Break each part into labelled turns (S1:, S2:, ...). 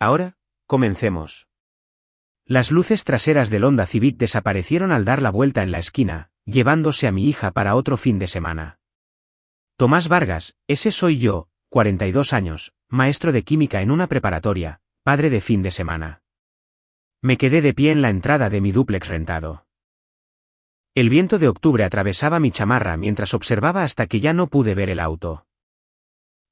S1: Ahora, comencemos. Las luces traseras del Honda Civic desaparecieron al dar la vuelta en la esquina, llevándose a mi hija para otro fin de semana. Tomás Vargas, ese soy yo, 42 años, maestro de química en una preparatoria, padre de fin de semana. Me quedé de pie en la entrada de mi dúplex rentado. El viento de octubre atravesaba mi chamarra mientras observaba hasta que ya no pude ver el auto.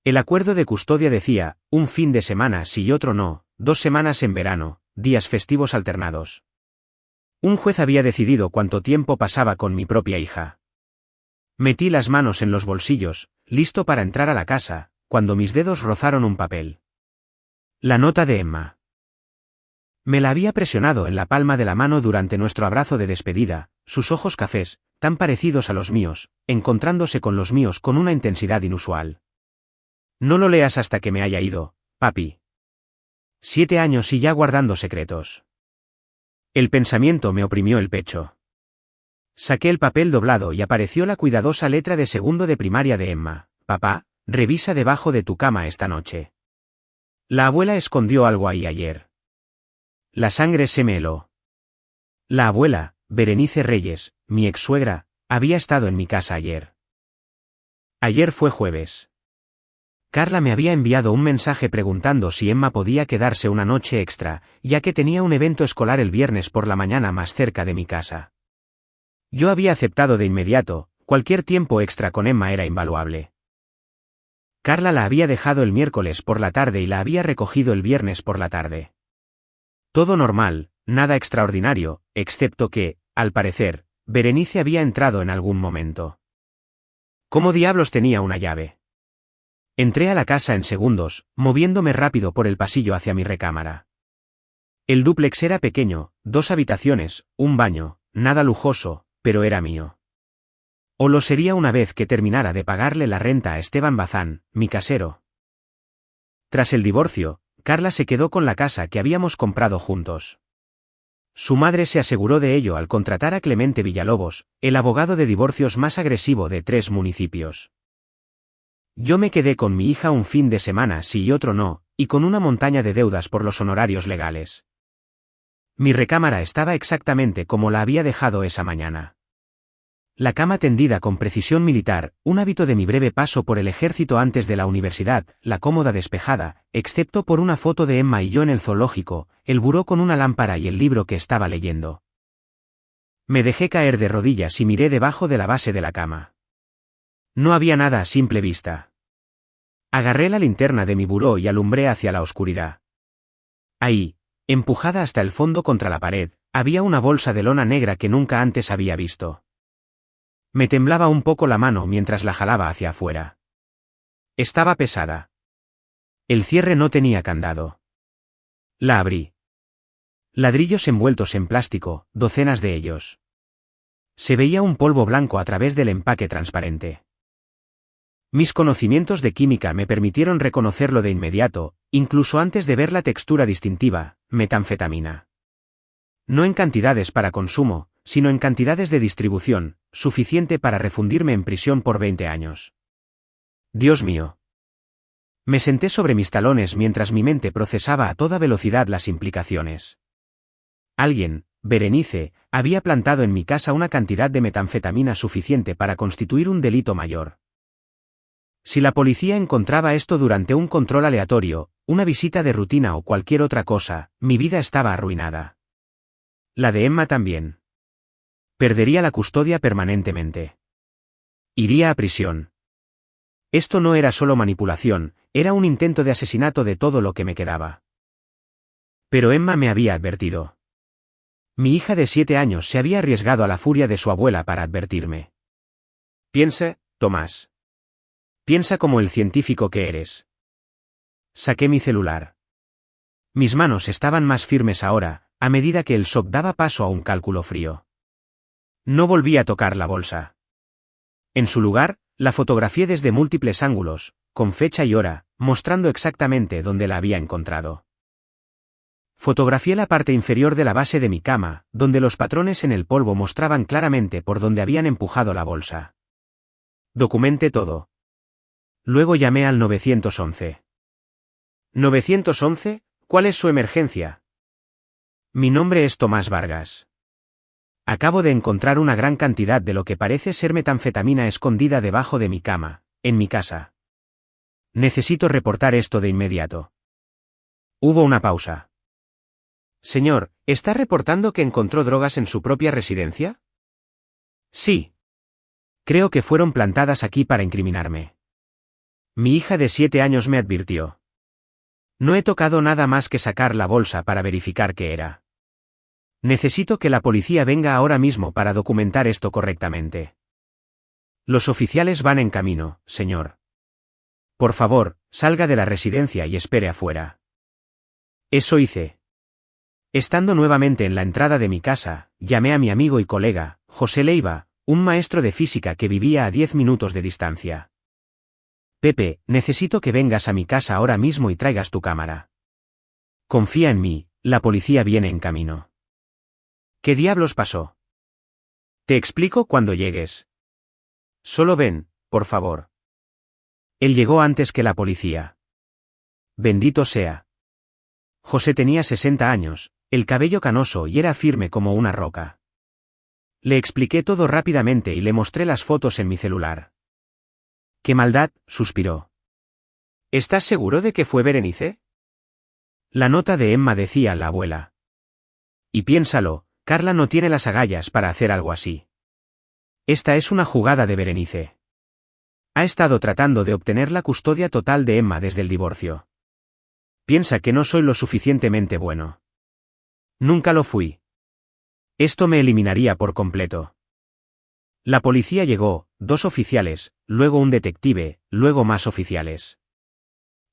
S1: El acuerdo de custodia decía, un fin de semana sí y otro no, 2 semanas en verano, días festivos alternados. Un juez había decidido cuánto tiempo pasaba con mi propia hija. Metí las manos en los bolsillos, listo para entrar a la casa, cuando mis dedos rozaron un papel. La nota de Emma. Me la había presionado en la palma de la mano durante nuestro abrazo de despedida, sus ojos cafés, tan parecidos a los míos, encontrándose con los míos con una intensidad inusual. No lo leas hasta que me haya ido, papi. 7 años y ya guardando secretos. El pensamiento me oprimió el pecho. Saqué el papel doblado y apareció la cuidadosa letra de segundo de primaria de Emma. Papá, revisa debajo de tu cama esta noche. La abuela escondió algo ahí ayer. La sangre se me heló. La abuela, Berenice Reyes, mi ex-suegra, había estado en mi casa ayer. Ayer fue jueves. Carla me había enviado un mensaje preguntando si Emma podía quedarse una noche extra, ya que tenía un evento escolar el viernes por la mañana más cerca de mi casa. Yo había aceptado de inmediato, cualquier tiempo extra con Emma era invaluable. Carla la había dejado el miércoles por la tarde y la había recogido el viernes por la tarde. Todo normal, nada extraordinario, excepto que, al parecer, Berenice había entrado en algún momento. ¿Cómo diablos tenía una llave? Entré a la casa en segundos, moviéndome rápido por el pasillo hacia mi recámara. El dúplex era pequeño, 2 habitaciones, un baño, nada lujoso, pero era mío. O lo sería una vez que terminara de pagarle la renta a Esteban Bazán, mi casero. Tras el divorcio, Carla se quedó con la casa que habíamos comprado juntos. Su madre se aseguró de ello al contratar a Clemente Villalobos, el abogado de divorcios más agresivo de 3 municipios. Yo me quedé con mi hija un fin de semana sí y otro no, y con una montaña de deudas por los honorarios legales. Mi recámara estaba exactamente como la había dejado esa mañana. La cama tendida con precisión militar, un hábito de mi breve paso por el ejército antes de la universidad, la cómoda despejada, excepto por una foto de Emma y yo en el zoológico, el buró con una lámpara y el libro que estaba leyendo. Me dejé caer de rodillas y miré debajo de la base de la cama. No había nada a simple vista. Agarré la linterna de mi buró y alumbré hacia la oscuridad. Ahí, empujada hasta el fondo contra la pared, había una bolsa de lona negra que nunca antes había visto. Me temblaba un poco la mano mientras la jalaba hacia afuera. Estaba pesada. El cierre no tenía candado. La abrí. Ladrillos envueltos en plástico, docenas de ellos. Se veía un polvo blanco a través del empaque transparente. Mis conocimientos de química me permitieron reconocerlo de inmediato, incluso antes de ver la textura distintiva, metanfetamina. No en cantidades para consumo, sino en cantidades de distribución, suficiente para refundirme en prisión por 20 años. Dios mío. Me senté sobre mis talones mientras mi mente procesaba a toda velocidad las implicaciones. Alguien, Berenice, había plantado en mi casa una cantidad de metanfetamina suficiente para constituir un delito mayor. Si la policía encontraba esto durante un control aleatorio, una visita de rutina o cualquier otra cosa, mi vida estaba arruinada. La de Emma también. Perdería la custodia permanentemente. Iría a prisión. Esto no era solo manipulación, era un intento de asesinato de todo lo que me quedaba. Pero Emma me había advertido. Mi hija de 7 años se había arriesgado a la furia de su abuela para advertirme. Piensa, Tomás. Piensa como el científico que eres. Saqué mi celular. Mis manos estaban más firmes ahora, a medida que el shock daba paso a un cálculo frío. No volví a tocar la bolsa. En su lugar, la fotografié desde múltiples ángulos, con fecha y hora, mostrando exactamente dónde la había encontrado. Fotografié la parte inferior de la base de mi cama, donde los patrones en el polvo mostraban claramente por dónde habían empujado la bolsa. Documenté todo. Luego llamé al 911. 911, ¿Cuál es su emergencia? Mi nombre es Tomás Vargas. Acabo de encontrar una gran cantidad de lo que parece ser metanfetamina escondida debajo de mi cama, en mi casa. Necesito reportar esto de inmediato. Hubo una pausa. Señor, ¿está reportando que encontró drogas en su propia residencia? Sí. Creo que fueron plantadas aquí para incriminarme. Mi hija de 7 años me advirtió. No he tocado nada más que sacar la bolsa para verificar qué era. Necesito que la policía venga ahora mismo para documentar esto correctamente. Los oficiales van en camino, señor. Por favor, salga de la residencia y espere afuera. Eso hice. Estando nuevamente en la entrada de mi casa, llamé a mi amigo y colega, José Leiva, un maestro de física que vivía a 10 minutos de distancia. Pepe, necesito que vengas a mi casa ahora mismo y traigas tu cámara. Confía en mí, la policía viene en camino. ¿Qué diablos pasó? Te explico cuando llegues. Solo ven, por favor. Él llegó antes que la policía. Bendito sea. José tenía 60 años, el cabello canoso y era firme como una roca. Le expliqué todo rápidamente y le mostré las fotos en mi celular. ¡Qué maldad!, suspiró. ¿Estás seguro de que fue Berenice? La nota de Emma decía la abuela. Y piénsalo, Carla no tiene las agallas para hacer algo así. Esta es una jugada de Berenice. Ha estado tratando de obtener la custodia total de Emma desde el divorcio. Piensa que no soy lo suficientemente bueno. Nunca lo fui. Esto me eliminaría por completo. La policía llegó, 2 oficiales, luego un detective, luego más oficiales.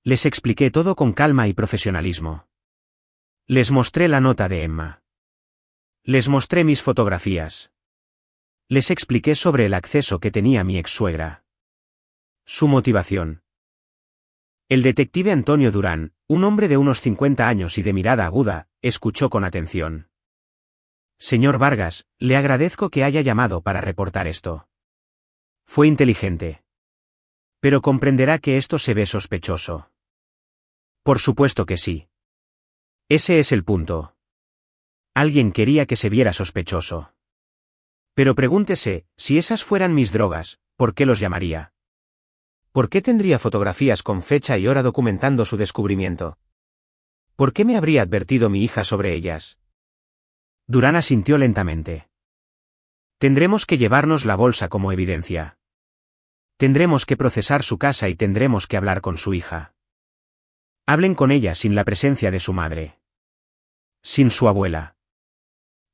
S1: Les expliqué todo con calma y profesionalismo. Les mostré la nota de Emma. Les mostré mis fotografías. Les expliqué sobre el acceso que tenía mi ex-suegra. Su motivación. El detective Antonio Durán, un hombre de unos 50 años y de mirada aguda, escuchó con atención. Señor Vargas, le agradezco que haya llamado para reportar esto. Fue inteligente. Pero comprenderá que esto se ve sospechoso. Por supuesto que sí. Ese es el punto. Alguien quería que se viera sospechoso. Pero pregúntese, si esas fueran mis drogas, ¿por qué los llamaría? ¿Por qué tendría fotografías con fecha y hora documentando su descubrimiento? ¿Por qué me habría advertido mi hija sobre ellas? Durán asintió lentamente. Tendremos que llevarnos la bolsa como evidencia. Tendremos que procesar su casa y tendremos que hablar con su hija. Hablen con ella sin la presencia de su madre. Sin su abuela.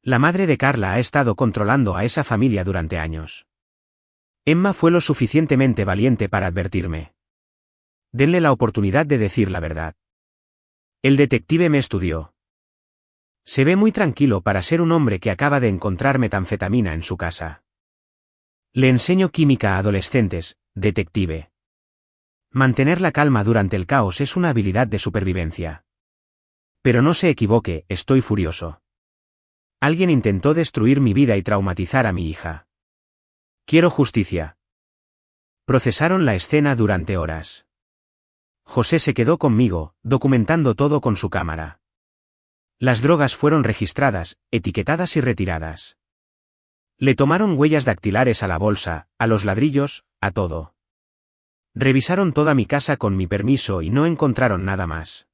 S1: La madre de Carla ha estado controlando a esa familia durante años. Emma fue lo suficientemente valiente para advertirme. Denle la oportunidad de decir la verdad. El detective me estudió. Se ve muy tranquilo para ser un hombre que acaba de encontrar metanfetamina en su casa. Le enseño química a adolescentes, detective. Mantener la calma durante el caos es una habilidad de supervivencia. Pero no se equivoque, estoy furioso. Alguien intentó destruir mi vida y traumatizar a mi hija. Quiero justicia. Procesaron la escena durante horas. José se quedó conmigo, documentando todo con su cámara. Las drogas fueron registradas, etiquetadas y retiradas. Le tomaron huellas dactilares a la bolsa, a los ladrillos, a todo. Revisaron toda mi casa con mi permiso y no encontraron nada más.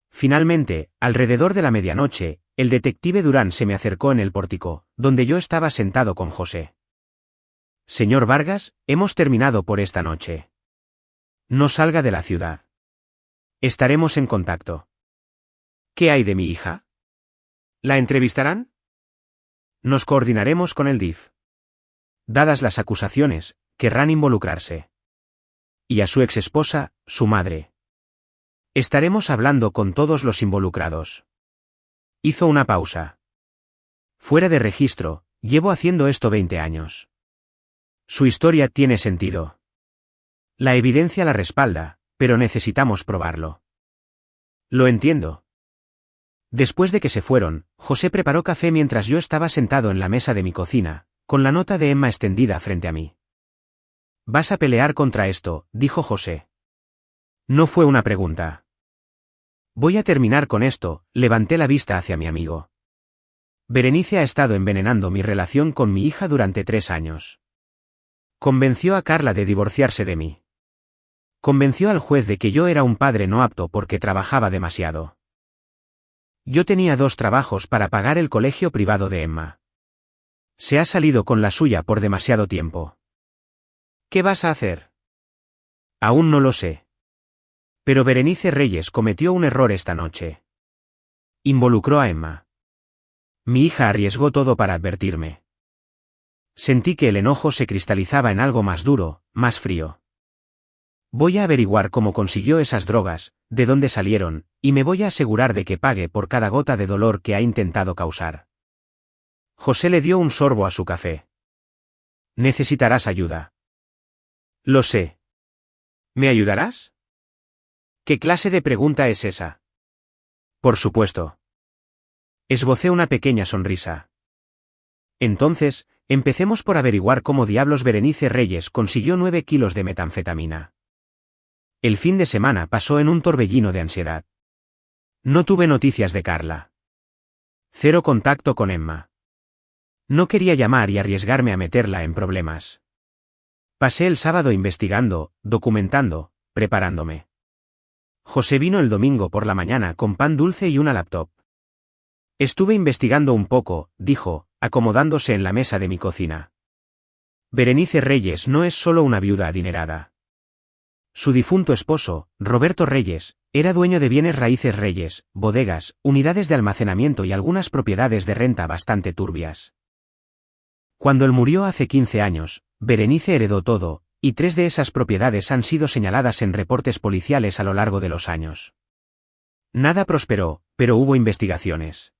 S1: Finalmente, alrededor de la medianoche, el detective Durán se me acercó en el pórtico, donde yo estaba sentado con José. Señor Vargas, hemos terminado por esta noche. No salga de la ciudad. Estaremos en contacto. ¿Qué hay de mi hija? ¿La entrevistarán? Nos coordinaremos con el DIF. Dadas las acusaciones, querrán involucrarse. Y a su exesposa, su madre. Estaremos hablando con todos los involucrados. Hizo una pausa. Fuera de registro, llevo haciendo esto 20 años. Su historia tiene sentido. La evidencia la respalda, pero necesitamos probarlo. Lo entiendo. Después de que se fueron, José preparó café mientras yo estaba sentado en la mesa de mi cocina, con la nota de Emma extendida frente a mí. «Vas a pelear contra esto», dijo José. No fue una pregunta. Voy a terminar con esto, levanté la vista hacia mi amigo. Berenice ha estado envenenando mi relación con mi hija durante 3 años. Convenció a Carla de divorciarse de mí. Convenció al juez de que yo era un padre no apto porque trabajaba demasiado. Yo tenía 2 trabajos para pagar el colegio privado de Emma. Se ha salido con la suya por demasiado tiempo. ¿Qué vas a hacer? Aún no lo sé. Pero Berenice Reyes cometió un error esta noche. Involucró a Emma. Mi hija arriesgó todo para advertirme. Sentí que el enojo se cristalizaba en algo más duro, más frío. Voy a averiguar cómo consiguió esas drogas, de dónde salieron, y me voy a asegurar de que pague por cada gota de dolor que ha intentado causar. José le dio un sorbo a su café. Necesitarás ayuda. Lo sé. ¿Me ayudarás? ¿Qué clase de pregunta es esa? Por supuesto. Esbocé una pequeña sonrisa. Entonces, empecemos por averiguar cómo diablos Berenice Reyes consiguió 9 kilos de metanfetamina. El fin de semana pasó en un torbellino de ansiedad. No tuve noticias de Carla. 0 contacto con Emma. No quería llamar y arriesgarme a meterla en problemas. Pasé el sábado investigando, documentando, preparándome. José vino el domingo por la mañana con pan dulce y una laptop. Estuve investigando un poco, dijo, acomodándose en la mesa de mi cocina. Berenice Reyes no es solo una viuda adinerada. Su difunto esposo, Roberto Reyes, era dueño de bienes raíces Reyes, bodegas, unidades de almacenamiento y algunas propiedades de renta bastante turbias. Cuando él murió hace 15 años, Berenice heredó todo, y 3 de esas propiedades han sido señaladas en reportes policiales a lo largo de los años. Nada prosperó, pero hubo investigaciones.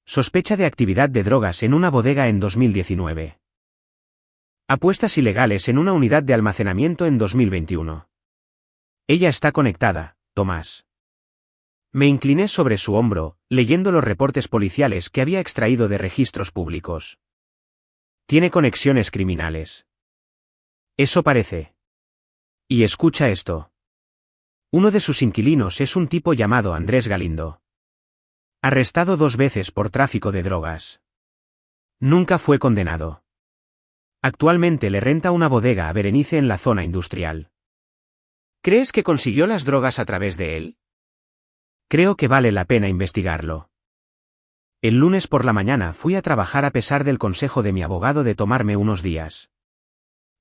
S1: Sospecha de actividad de drogas en una bodega en 2019. Apuestas ilegales en una unidad de almacenamiento en 2021. Ella está conectada, Tomás. Me incliné sobre su hombro, leyendo los reportes policiales que había extraído de registros públicos. Tiene conexiones criminales. Eso parece. Y escucha esto. Uno de sus inquilinos es un tipo llamado Andrés Galindo. Arrestado 2 veces por tráfico de drogas. Nunca fue condenado. Actualmente le renta una bodega a Berenice en la zona industrial. ¿Crees que consiguió las drogas a través de él? Creo que vale la pena investigarlo. El lunes por la mañana fui a trabajar a pesar del consejo de mi abogado de tomarme unos días.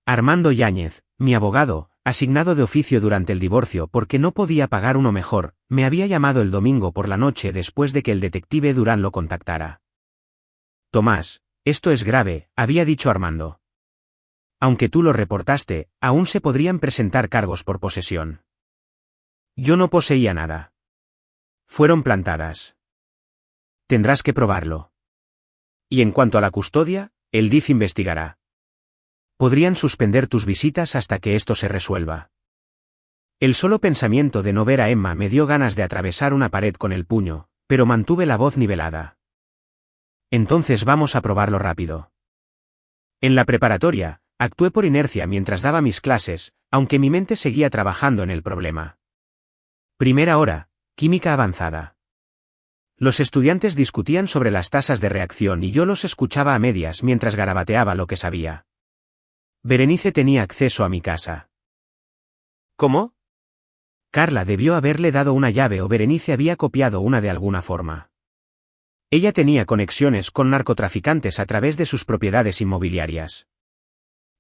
S1: Armando Yáñez, mi abogado, asignado de oficio durante el divorcio porque no podía pagar uno mejor, me había llamado el domingo por la noche después de que el detective Durán lo contactara. Tomás, esto es grave, había dicho Armando. Aunque tú lo reportaste, aún se podrían presentar cargos por posesión. Yo no poseía nada. Fueron plantadas. Tendrás que probarlo. Y en cuanto a la custodia, el DIF investigará. Podrían suspender tus visitas hasta que esto se resuelva. El solo pensamiento de no ver a Emma me dio ganas de atravesar una pared con el puño, pero mantuve la voz nivelada. Entonces vamos a probarlo rápido. En la preparatoria, actué por inercia mientras daba mis clases, aunque mi mente seguía trabajando en el problema. Primera hora, química avanzada. Los estudiantes discutían sobre las tasas de reacción y yo los escuchaba a medias mientras garabateaba lo que sabía. Berenice tenía acceso a mi casa. ¿Cómo? Carla debió haberle dado una llave o Berenice había copiado una de alguna forma. Ella tenía conexiones con narcotraficantes a través de sus propiedades inmobiliarias.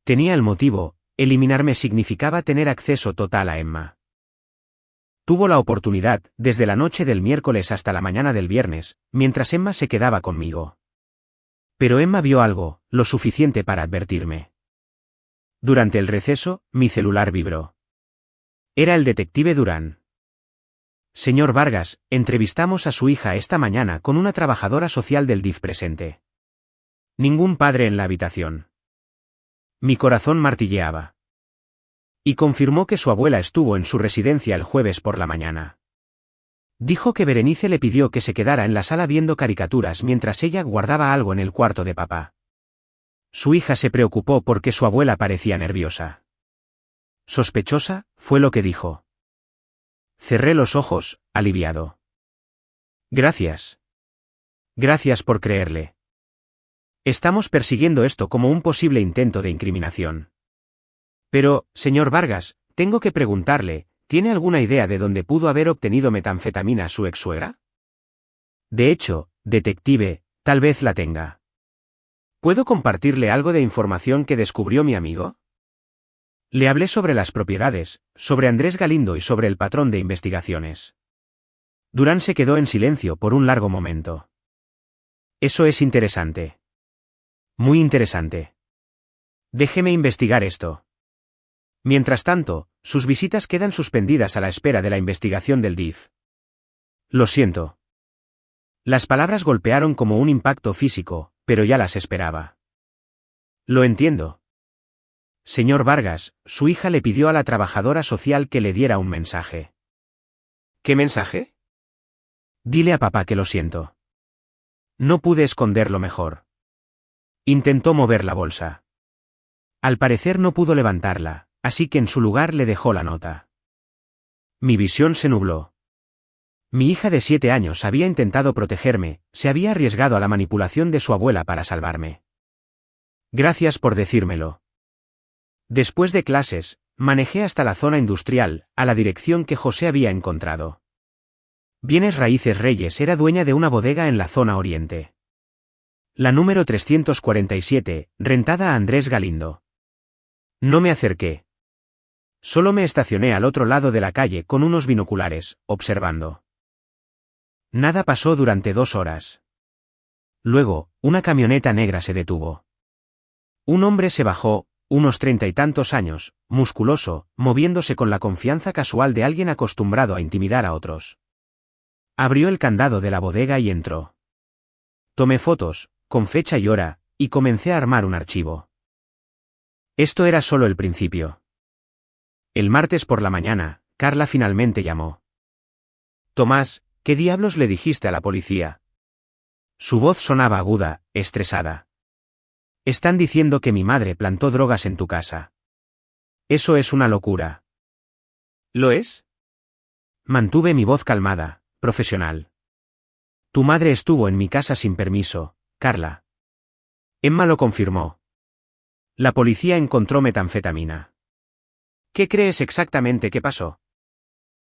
S1: Tenía el motivo, eliminarme significaba tener acceso total a Emma. Tuvo la oportunidad, desde la noche del miércoles hasta la mañana del viernes, mientras Emma se quedaba conmigo. Pero Emma vio algo, lo suficiente para advertirme. Durante el receso, mi celular vibró. Era el detective Durán. Señor Vargas, entrevistamos a su hija esta mañana con una trabajadora social del DIF presente. Ningún padre en la habitación. Mi corazón martilleaba. Y confirmó que su abuela estuvo en su residencia el jueves por la mañana. Dijo que Berenice le pidió que se quedara en la sala viendo caricaturas mientras ella guardaba algo en el cuarto de papá. Su hija se preocupó porque su abuela parecía nerviosa. Sospechosa, fue lo que dijo. Cerré los ojos, aliviado. Gracias. Gracias por creerle. Estamos persiguiendo esto como un posible intento de incriminación. Pero, señor Vargas, tengo que preguntarle, ¿tiene alguna idea de dónde pudo haber obtenido metanfetamina su ex-suegra? De hecho, detective, tal vez la tenga. ¿Puedo compartirle algo de información que descubrió mi amigo? Le hablé sobre las propiedades, sobre Andrés Galindo y sobre el patrón de investigaciones. Durán se quedó en silencio por un largo momento. Eso es interesante. Muy interesante. Déjeme investigar esto. Mientras tanto, sus visitas quedan suspendidas a la espera de la investigación del DIF. Lo siento. Las palabras golpearon como un impacto físico, pero ya las esperaba. Lo entiendo. Señor Vargas, su hija le pidió a la trabajadora social que le diera un mensaje. ¿Qué mensaje? Dile a papá que lo siento. No pude esconderlo mejor. Intentó mover la bolsa. Al parecer no pudo levantarla, así que en su lugar le dejó la nota. Mi visión se nubló. Mi hija de 7 años había intentado protegerme, se había arriesgado a la manipulación de su abuela para salvarme. Gracias por decírmelo. Después de clases, manejé hasta la zona industrial, a la dirección que José había encontrado. Bienes Raíces Reyes era dueña de una bodega en la zona oriente. La número 347, rentada a Andrés Galindo. No me acerqué. Solo me estacioné al otro lado de la calle con unos binoculares, observando. Nada pasó durante 2 horas. Luego, una camioneta negra se detuvo. Un hombre se bajó, unos 30 y tantos años, musculoso, moviéndose con la confianza casual de alguien acostumbrado a intimidar a otros. Abrió el candado de la bodega y entró. Tomé fotos, con fecha y hora, y comencé a armar un archivo. Esto era solo el principio. El martes por la mañana, Carla finalmente llamó. Tomás, ¿qué diablos le dijiste a la policía? Su voz sonaba aguda, estresada. Están diciendo que mi madre plantó drogas en tu casa. Eso es una locura. ¿Lo es? Mantuve mi voz calmada, profesional. Tu madre estuvo en mi casa sin permiso, Carla. Emma lo confirmó. La policía encontró metanfetamina. ¿Qué crees exactamente que pasó?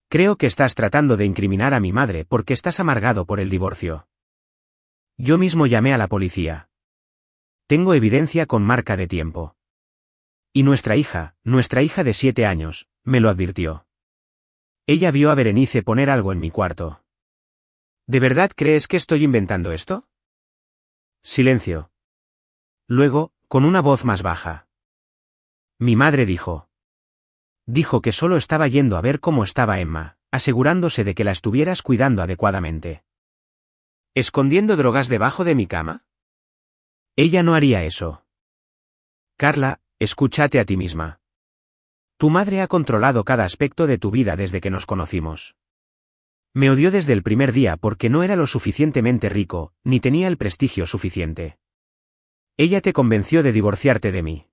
S1: Creo que estás tratando de incriminar a mi madre porque estás amargado por el divorcio. Yo mismo llamé a la policía. Tengo evidencia con marca de tiempo. Y nuestra hija de 7 años, me lo advirtió. Ella vio a Berenice poner algo en mi cuarto. ¿De verdad crees que estoy inventando esto? Silencio. Luego, con una voz más baja. Mi madre dijo. Dijo que solo estaba yendo a ver cómo estaba Emma, asegurándose de que la estuvieras cuidando adecuadamente. ¿Escondiendo drogas debajo de mi cama? Ella no haría eso. Carla, escúchate a ti misma. Tu madre ha controlado cada aspecto de tu vida desde que nos conocimos. Me odió desde el primer día porque no era lo suficientemente rico, ni tenía el prestigio suficiente. Ella te convenció de divorciarte de mí.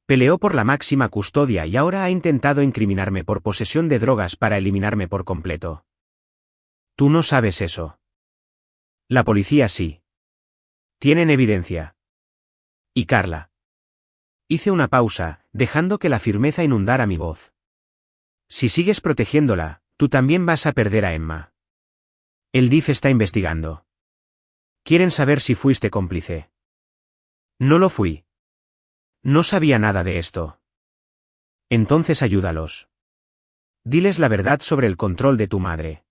S1: Peleó por la máxima custodia y ahora ha intentado incriminarme por posesión de drogas para eliminarme por completo. Tú no sabes eso. La policía sí. Tienen evidencia. Y Carla. Hice una pausa, dejando que la firmeza inundara mi voz. Si sigues protegiéndola, tú también vas a perder a Emma. El DIF está investigando. Quieren saber si fuiste cómplice. No lo fui. No sabía nada de esto. Entonces ayúdalos. Diles la verdad sobre el control de tu madre.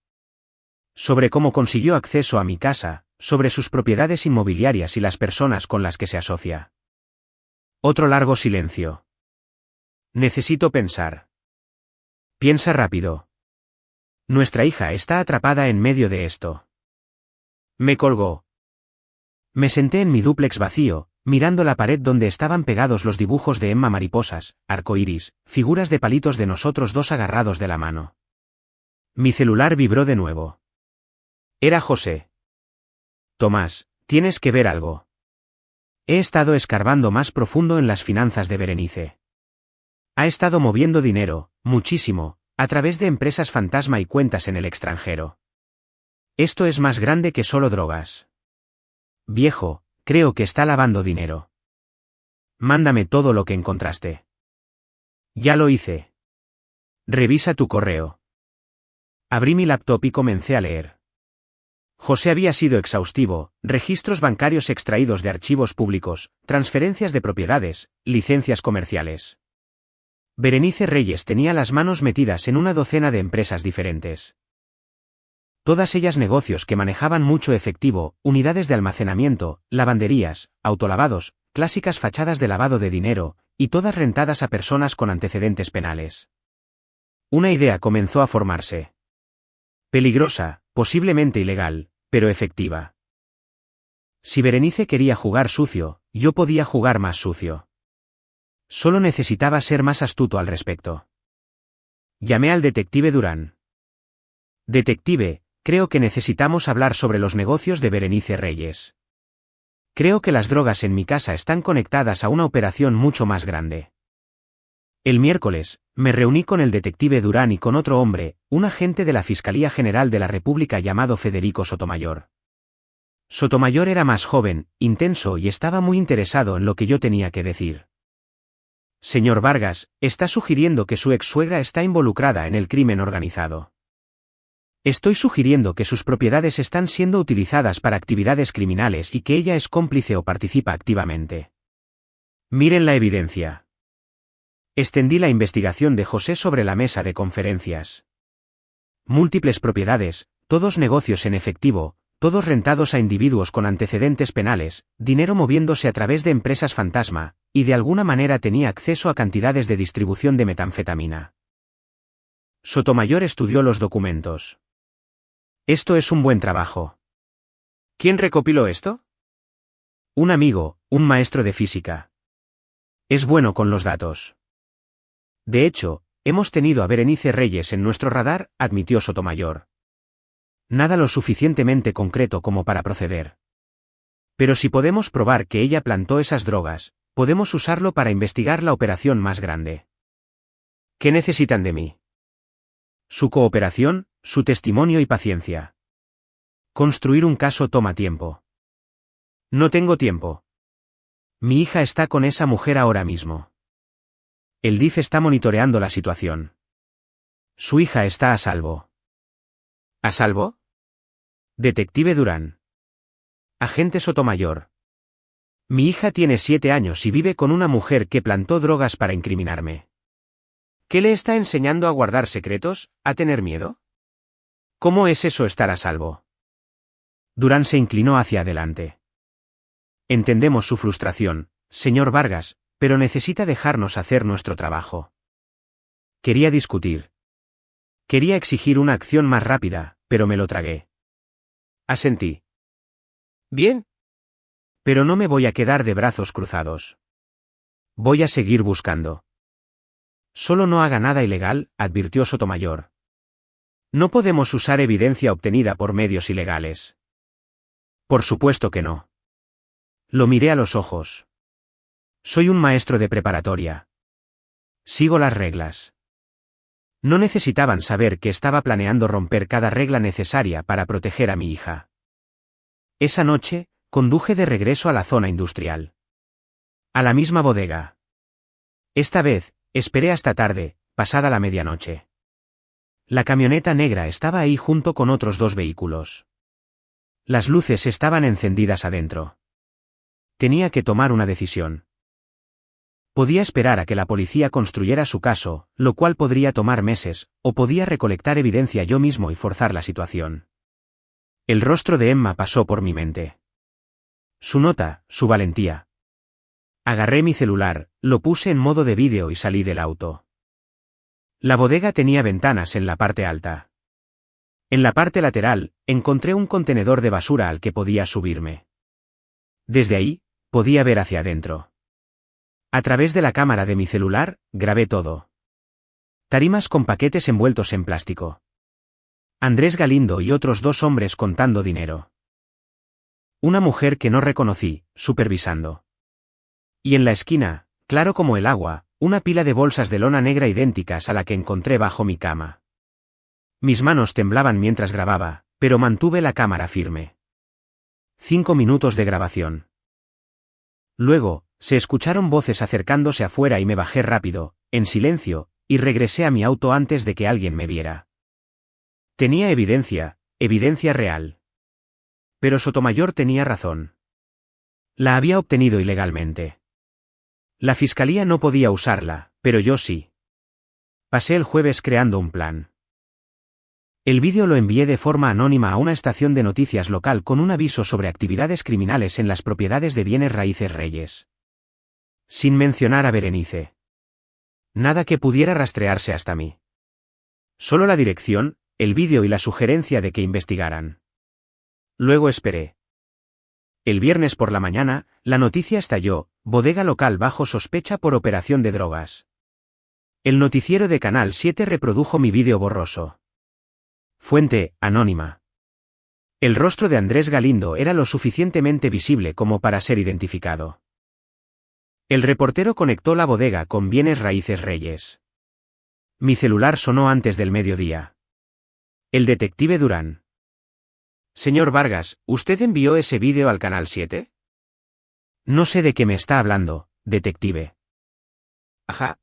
S1: Sobre cómo consiguió acceso a mi casa, sobre sus propiedades inmobiliarias y las personas con las que se asocia. Otro largo silencio. Necesito pensar. Piensa rápido. Nuestra hija está atrapada en medio de esto. Me colgó. Me senté en mi dúplex vacío, mirando la pared donde estaban pegados los dibujos de Emma, mariposas, arcoíris, figuras de palitos de nosotros dos agarrados de la mano. Mi celular vibró de nuevo. Era José. Tomás, tienes que ver algo. He estado escarbando más profundo en las finanzas de Berenice. Ha estado moviendo dinero, muchísimo, A través de empresas fantasma y cuentas en el extranjero. Esto es más grande que solo drogas. Viejo, creo que está lavando dinero. Mándame todo lo que encontraste. Ya lo hice. Revisa tu correo. Abrí mi laptop y comencé a leer. José había sido exhaustivo: registros bancarios extraídos de archivos públicos, transferencias de propiedades, licencias comerciales. Berenice Reyes tenía las manos metidas en una docena de empresas diferentes. Todas ellas negocios que manejaban mucho efectivo, unidades de almacenamiento, lavanderías, autolavados, clásicas fachadas de lavado de dinero, y todas rentadas a personas con antecedentes penales. Una idea comenzó a formarse. Peligrosa, posiblemente ilegal, pero efectiva. Si Berenice quería jugar sucio, yo podía jugar más sucio. Solo necesitaba ser más astuto al respecto. Llamé al detective Durán. Detective, creo que necesitamos hablar sobre los negocios de Berenice Reyes. Creo que las drogas en mi casa están conectadas a una operación mucho más grande. El miércoles, me reuní con el detective Durán y con otro hombre, un agente de la Fiscalía General de la República llamado Federico Sotomayor. Sotomayor era más joven, intenso y estaba muy interesado en lo que yo tenía que decir. Señor Vargas, está sugiriendo que su ex-suegra está involucrada en el crimen organizado. Estoy sugiriendo que sus propiedades están siendo utilizadas para actividades criminales y que ella es cómplice o participa activamente. Miren la evidencia. Extendí la investigación de José sobre la mesa de conferencias. Múltiples propiedades, todos negocios en efectivo, todos rentados a individuos con antecedentes penales, dinero moviéndose a través de empresas fantasma, y de alguna manera tenía acceso a cantidades de distribución de metanfetamina. Sotomayor estudió los documentos. Esto es un buen trabajo. ¿Quién recopiló esto? Un amigo, un maestro de física. Es bueno con los datos. De hecho, hemos tenido a Berenice Reyes en nuestro radar, admitió Sotomayor. Nada lo suficientemente concreto como para proceder. Pero si podemos probar que ella plantó esas drogas, podemos usarlo para investigar la operación más grande. ¿Qué necesitan de mí? Su cooperación, su testimonio y paciencia. Construir un caso toma tiempo. No tengo tiempo. Mi hija está con esa mujer ahora mismo. El DIF está monitoreando la situación. Su hija está a salvo. ¿A salvo? Detective Durán. Agente Sotomayor. Mi hija tiene 7 años y vive con una mujer que plantó drogas para incriminarme. ¿Qué le está enseñando a guardar secretos, a tener miedo? ¿Cómo es eso estar a salvo? Durán se inclinó hacia adelante. Entendemos su frustración, señor Vargas, pero necesita dejarnos hacer nuestro trabajo. Quería discutir. Quería exigir una acción más rápida, pero me lo tragué. Asentí. Bien. Pero no me voy a quedar de brazos cruzados. Voy a seguir buscando. Solo no haga nada ilegal, advirtió Sotomayor. No podemos usar evidencia obtenida por medios ilegales. Por supuesto que no. Lo miré a los ojos. Soy un maestro de preparatoria. Sigo las reglas. No necesitaban saber que estaba planeando romper cada regla necesaria para proteger a mi hija. Esa noche, conduje de regreso a la zona industrial. A la misma bodega. Esta vez, esperé hasta tarde, pasada la medianoche. La camioneta negra estaba ahí junto con otros 2 vehículos. Las luces estaban encendidas adentro. Tenía que tomar una decisión. Podía esperar a que la policía construyera su caso, lo cual podría tomar meses, o podía recolectar evidencia yo mismo y forzar la situación. El rostro de Emma pasó por mi mente. Su nota, su valentía. Agarré mi celular, lo puse en modo de vídeo y salí del auto. La bodega tenía ventanas en la parte alta. En la parte lateral, encontré un contenedor de basura al que podía subirme. Desde ahí, podía ver hacia adentro. A través de la cámara de mi celular, grabé todo. Tarimas con paquetes envueltos en plástico. Andrés Galindo y otros 2 hombres contando dinero. Una mujer que no reconocí, supervisando. Y en la esquina, claro como el agua, una pila de bolsas de lona negra idénticas a la que encontré bajo mi cama. Mis manos temblaban mientras grababa, pero mantuve la cámara firme. 5 minutos de grabación. Luego, se escucharon voces acercándose afuera y me bajé rápido, en silencio, y regresé a mi auto antes de que alguien me viera. Tenía evidencia real. Pero Sotomayor tenía razón. La había obtenido ilegalmente. La fiscalía no podía usarla, pero yo sí. Pasé el jueves creando un plan. El vídeo lo envié de forma anónima a una estación de noticias local con un aviso sobre actividades criminales en las propiedades de bienes raíces Reyes. Sin mencionar a Berenice. Nada que pudiera rastrearse hasta mí. Solo la dirección, el vídeo y la sugerencia de que investigaran. Luego esperé. El viernes por la mañana, la noticia estalló: bodega local bajo sospecha por operación de drogas. El noticiero de Canal 7 reprodujo mi vídeo borroso. Fuente, anónima. El rostro de Andrés Galindo era lo suficientemente visible como para ser identificado. El reportero conectó la bodega con bienes raíces Reyes. Mi celular sonó antes del mediodía. El detective Durán. Señor Vargas, ¿usted envió ese vídeo al Canal 7? No sé de qué me está hablando, detective. Ajá.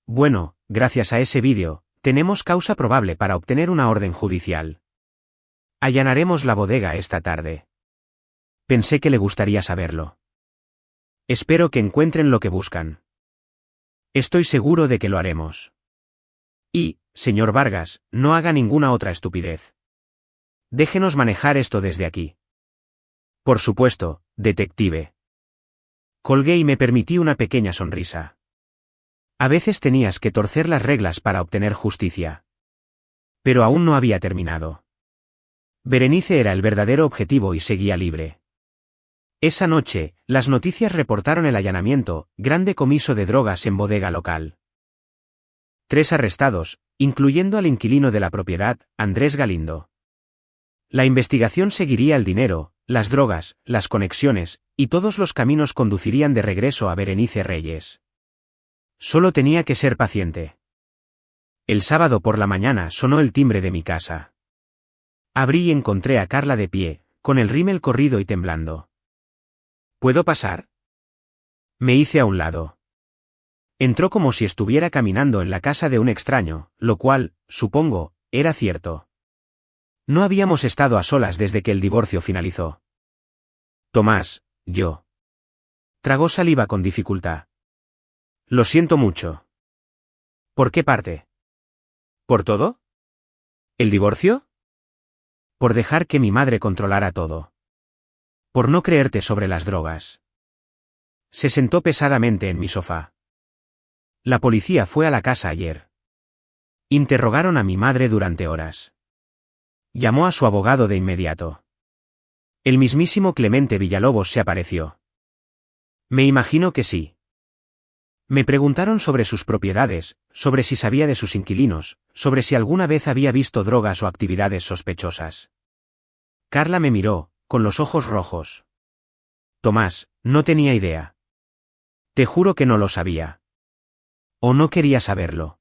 S1: Bueno, gracias a ese vídeo, tenemos causa probable para obtener una orden judicial. Allanaremos la bodega esta tarde. Pensé que le gustaría saberlo. Espero que encuentren lo que buscan. Estoy seguro de que lo haremos. Y, señor Vargas, no haga ninguna otra estupidez. Déjenos manejar esto desde aquí. Por supuesto, detective. Colgué y me permití una pequeña sonrisa. A veces tenías que torcer las reglas para obtener justicia. Pero aún no había terminado. Berenice era el verdadero objetivo y seguía libre. Esa noche, las noticias reportaron el allanamiento, gran decomiso de drogas en bodega local. 3 arrestados, incluyendo al inquilino de la propiedad, Andrés Galindo. La investigación seguiría el dinero, las drogas, las conexiones, y todos los caminos conducirían de regreso a Berenice Reyes. Solo tenía que ser paciente. El sábado por la mañana sonó el timbre de mi casa. Abrí y encontré a Carla de pie, con el rímel corrido y temblando. ¿Puedo pasar? Me hice a un lado. Entró como si estuviera caminando en la casa de un extraño, lo cual, supongo, era cierto. No habíamos estado a solas desde que el divorcio finalizó. Tomás, yo. Tragó saliva con dificultad. Lo siento mucho. ¿Por qué parte? ¿Por todo? ¿El divorcio? Por dejar que mi madre controlara todo. Por no creerte sobre las drogas. Se sentó pesadamente en mi sofá. La policía fue a la casa ayer. Interrogaron a mi madre durante horas. Llamó a su abogado de inmediato. El mismísimo Clemente Villalobos se apareció. Me imagino que sí. Me preguntaron sobre sus propiedades, sobre si sabía de sus inquilinos, sobre si alguna vez había visto drogas o actividades sospechosas. Carla me miró, con los ojos rojos. Tomás, no tenía idea. Te juro que no lo sabía. O no quería saberlo.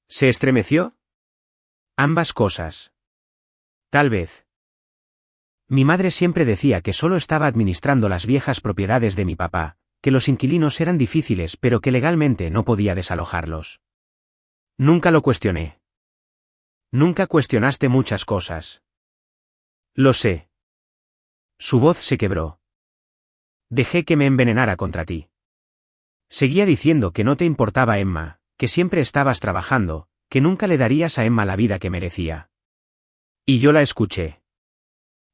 S1: ¿Se estremeció? Ambas cosas. Tal vez. Mi madre siempre decía que solo estaba administrando las viejas propiedades de mi papá, que los inquilinos eran difíciles pero que legalmente no podía desalojarlos. Nunca lo cuestioné. Nunca cuestionaste muchas cosas. Lo sé. Su voz se quebró. Dejé que me envenenara contra ti. Seguía diciendo que no te importaba Emma, que siempre estabas trabajando, que nunca le darías a Emma la vida que merecía. Y yo la escuché.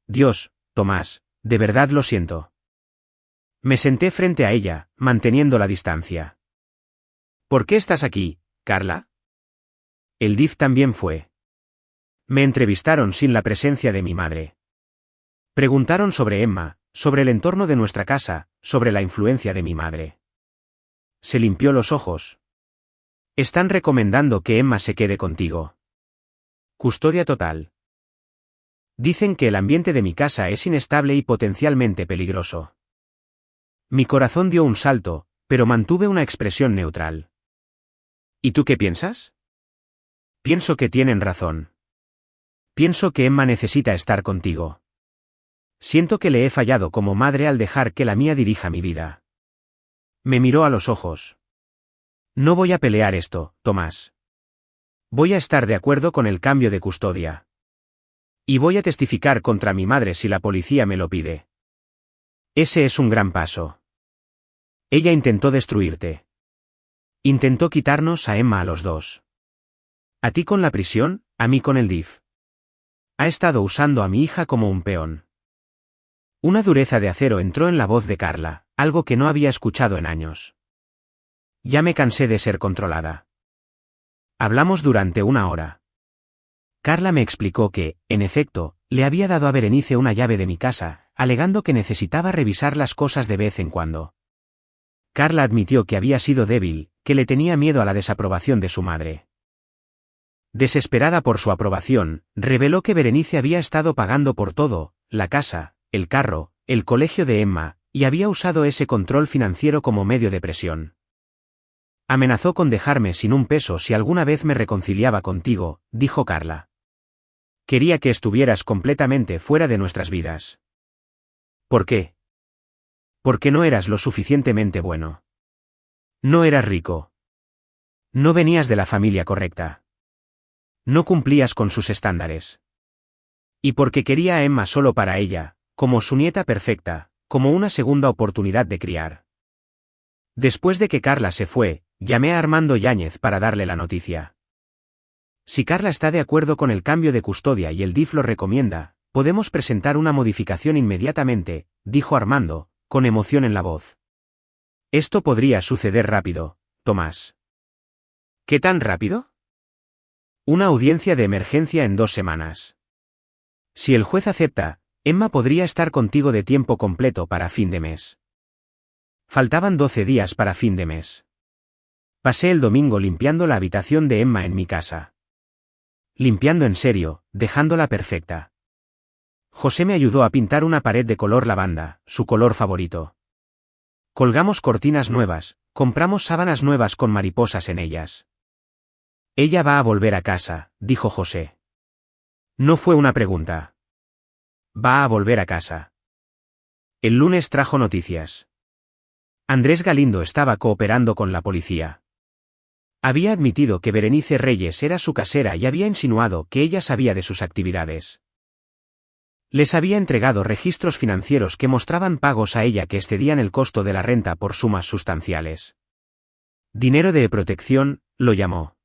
S1: Dios, Tomás, de verdad lo siento. Me senté frente a ella, manteniendo la distancia. ¿Por qué estás aquí, Carla? El DIF también fue. Me entrevistaron sin la presencia de mi madre. Preguntaron sobre Emma, sobre el entorno de nuestra casa, sobre la influencia de mi madre. Se limpió los ojos. Están recomendando que Emma se quede contigo. Custodia total. Dicen que el ambiente de mi casa es inestable y potencialmente peligroso. Mi corazón dio un salto, pero mantuve una expresión neutral. ¿Y tú qué piensas? Pienso que tienen razón. Pienso que Emma necesita estar contigo. Siento que le he fallado como madre al dejar que la mía dirija mi vida. Me miró a los ojos. No voy a pelear esto, Tomás. Voy a estar de acuerdo con el cambio de custodia. Y voy a testificar contra mi madre si la policía me lo pide. Ese es un gran paso. Ella intentó destruirte. Intentó quitarnos a Emma a los dos. A ti con la prisión, a mí con el DIF. Ha estado usando a mi hija como un peón. Una dureza de acero entró en la voz de Carla, algo que no había escuchado en años. Ya me cansé de ser controlada. Hablamos durante 1 hora. Carla me explicó que, en efecto, le había dado a Berenice una llave de mi casa, alegando que necesitaba revisar las cosas de vez en cuando. Carla admitió que había sido débil, que le tenía miedo a la desaprobación de su madre. Desesperada por su aprobación, reveló que Berenice había estado pagando por todo, la casa, el carro, el colegio de Emma, y había usado ese control financiero como medio de presión. Amenazó con dejarme sin un peso si alguna vez me reconciliaba contigo, dijo Carla. Quería que estuvieras completamente fuera de nuestras vidas. ¿Por qué? Porque no eras lo suficientemente bueno. No eras rico. No venías de la familia correcta. No cumplías con sus estándares. Y porque quería a Emma solo para ella, como su nieta perfecta, como una segunda oportunidad de criar. Después de que Carla se fue, llamé a Armando Yáñez para darle la noticia. Si Carla está de acuerdo con el cambio de custodia y el DIF lo recomienda, podemos presentar una modificación inmediatamente, dijo Armando, con emoción en la voz. Esto podría suceder rápido, Tomás. ¿Qué tan rápido? Una audiencia de emergencia en 2 semanas. Si el juez acepta, Emma podría estar contigo de tiempo completo para fin de mes. Faltaban 12 días para fin de mes. Pasé el domingo limpiando la habitación de Emma en mi casa. Limpiando en serio, dejándola perfecta. José me ayudó a pintar una pared de color lavanda, su color favorito. Colgamos cortinas nuevas, compramos sábanas nuevas con mariposas en ellas. Ella va a volver a casa, dijo José. No fue una pregunta. Va a volver a casa. El lunes trajo noticias. Andrés Galindo estaba cooperando con la policía. Había admitido que Berenice Reyes era su casera y había insinuado que ella sabía de sus actividades. Les había entregado registros financieros que mostraban pagos a ella que excedían el costo de la renta por sumas sustanciales. Dinero de protección, lo llamó.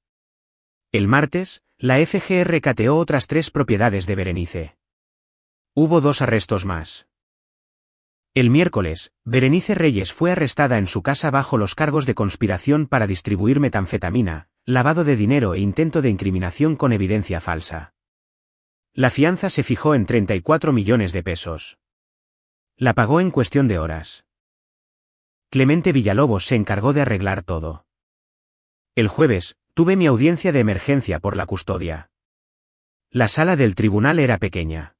S1: El martes, la FGR cateó otras 3 propiedades de Berenice. Hubo 2 arrestos más. El miércoles, Berenice Reyes fue arrestada en su casa bajo los cargos de conspiración para distribuir metanfetamina, lavado de dinero e intento de incriminación con evidencia falsa. La fianza se fijó en 34 millones de pesos. La pagó en cuestión de horas. Clemente Villalobos se encargó de arreglar todo. El jueves, tuve mi audiencia de emergencia por la custodia. La sala del tribunal era pequeña.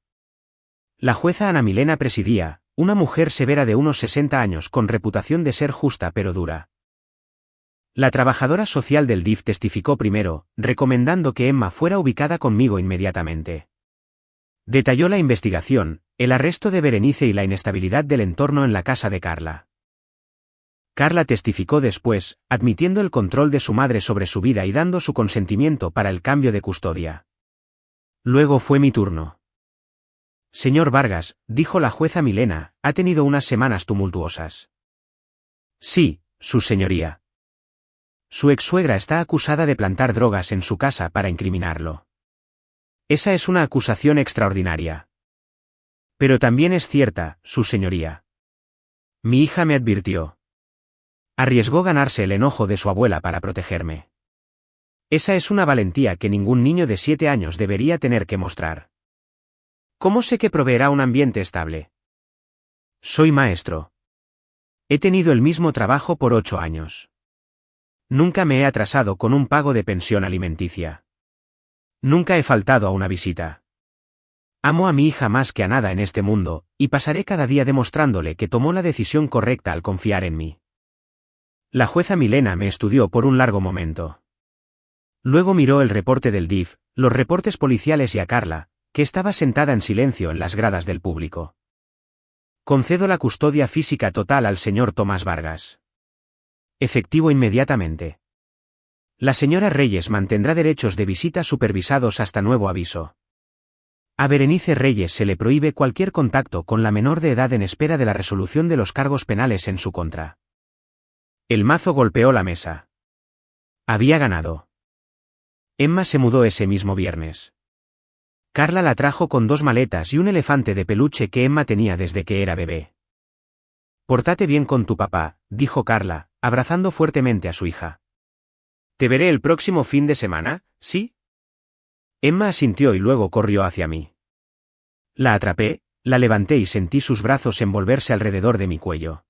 S1: La jueza Ana Milena presidía, una mujer severa de unos 60 años con reputación de ser justa pero dura. La trabajadora social del DIF testificó primero, recomendando que Emma fuera ubicada conmigo inmediatamente. Detalló la investigación, el arresto de Berenice y la inestabilidad del entorno en la casa de Carla. Carla testificó después, admitiendo el control de su madre sobre su vida y dando su consentimiento para el cambio de custodia. Luego fue mi turno. Señor Vargas, dijo la jueza Milena, ha tenido unas semanas tumultuosas. Sí, su señoría. Su ex-suegra está acusada de plantar drogas en su casa para incriminarlo. Esa es una acusación extraordinaria. Pero también es cierta, su señoría. Mi hija me advirtió. Arriesgó ganarse el enojo de su abuela para protegerme. Esa es una valentía que ningún niño de 7 años debería tener que mostrar. ¿Cómo sé que proveerá un ambiente estable? Soy maestro. He tenido el mismo trabajo por 8 años. Nunca me he atrasado con un pago de pensión alimenticia. Nunca he faltado a una visita. Amo a mi hija más que a nada en este mundo, y pasaré cada día demostrándole que tomó la decisión correcta al confiar en mí. La jueza Milena me estudió por un largo momento. Luego miró el reporte del DIF, los reportes policiales y a Carla, que estaba sentada en silencio en las gradas del público. Concedo la custodia física total al señor Tomás Vargas. Efectivo inmediatamente. La señora Reyes mantendrá derechos de visita supervisados hasta nuevo aviso. A Berenice Reyes se le prohíbe cualquier contacto con la menor de edad en espera de la resolución de los cargos penales en su contra. El mazo golpeó la mesa. Había ganado. Emma se mudó ese mismo viernes. Carla la trajo con 2 maletas y un elefante de peluche que Emma tenía desde que era bebé. «Pórtate bien con tu papá», dijo Carla, abrazando fuertemente a su hija. «¿Te veré el próximo fin de semana, sí?» Emma asintió y luego corrió hacia mí. La atrapé, la levanté y sentí sus brazos envolverse alrededor de mi cuello.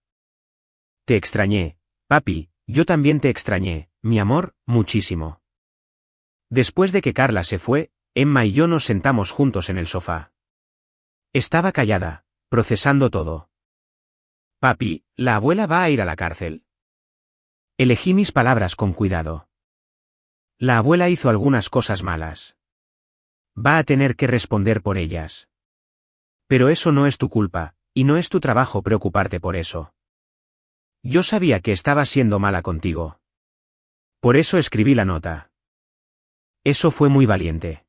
S1: «Te extrañé, papi, yo también te extrañé, mi amor, muchísimo». Después de que Carla se fue, Emma y yo nos sentamos juntos en el sofá. Estaba callada, procesando todo. «Papi, ¿la abuela va a ir a la cárcel?» Elegí mis palabras con cuidado. «La abuela hizo algunas cosas malas. Va a tener que responder por ellas. Pero eso no es tu culpa, y no es tu trabajo preocuparte por eso. Yo sabía que estaba siendo mala contigo. Por eso escribí la nota». Eso fue muy valiente.